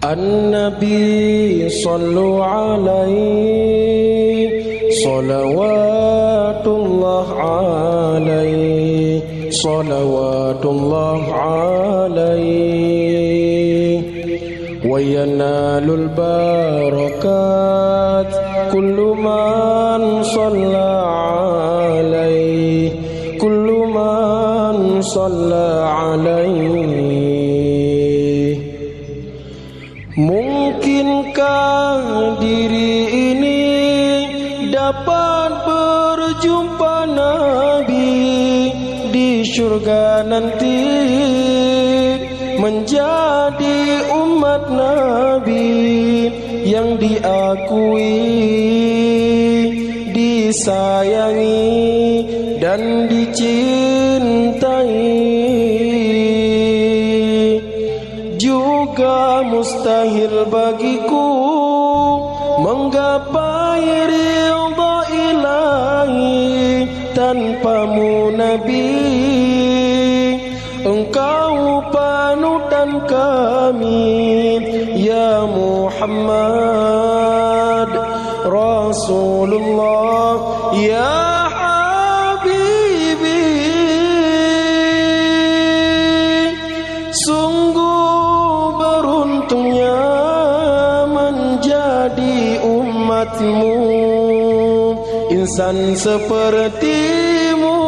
An-Nabi sallu alaihi salawatullah alaihi salawatullah alaihi wa yanalul barakat kullu man salla alaihi kullu man salla alaihi. Mungkinkah diri ini dapat berjumpa Nabi di surga nanti, menjadi umat Nabi yang diakui, disayangi dan dicintai. Juga mustahil bagiku menggapai ridha ilahi tanpamu Nabi. Engkau panutan kami ya Muhammad Rasulullah ya insan sepertimu,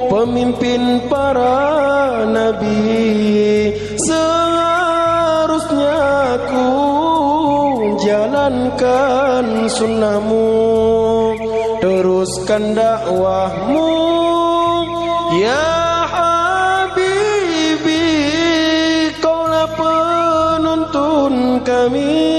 pemimpin para nabi. Seharusnya ku jalankan sunnahmu, teruskan dakwahmu ya Habibi, kaulah penuntun kami.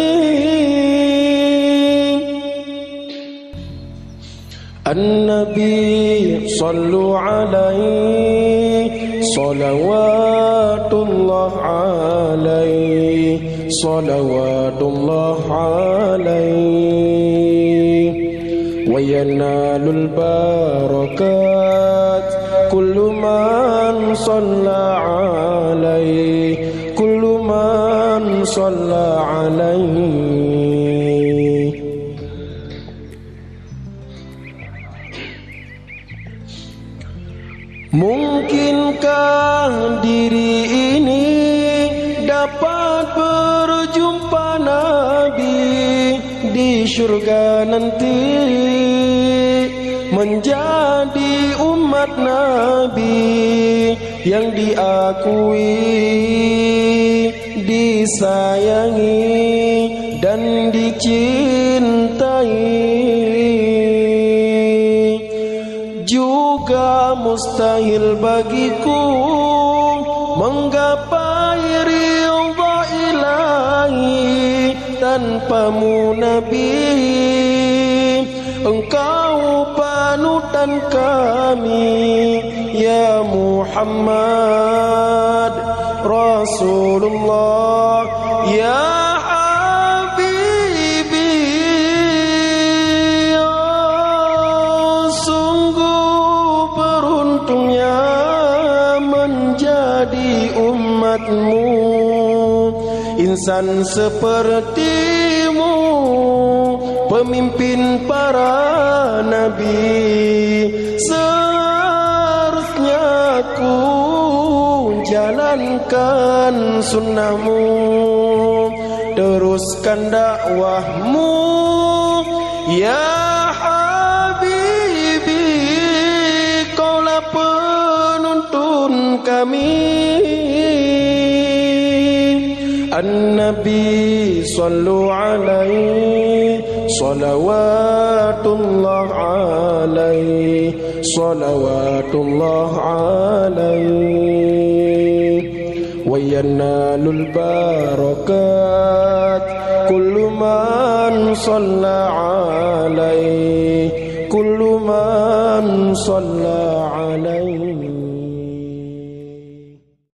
An-Nabi sallu alaihi salawatullah alaihi salawatullah alaihi wa yanalul barakat kullu man salla alaihi kullu man salla alaihi. Mungkinkah diri ini dapat berjumpa Nabi di surga nanti, menjadi umat Nabi yang diakui, disayangi dan dicintai. Juga mustahil bagiku menggapai ridha ilahi tanpamu Nabi. Engkau panutan kami ya Muhammad Rasulullah ya insan sepertimu, pemimpin para nabi. Seharusnya ku jalankan sunnahmu, teruskan dakwahmu ya Habibi, kaulah penuntun kami. An-Nabi sallu alaihi salawatullah alaihi salawatullah alaihi wa yanalul barakat kullu man salla alaihi kullu man salla alaihi.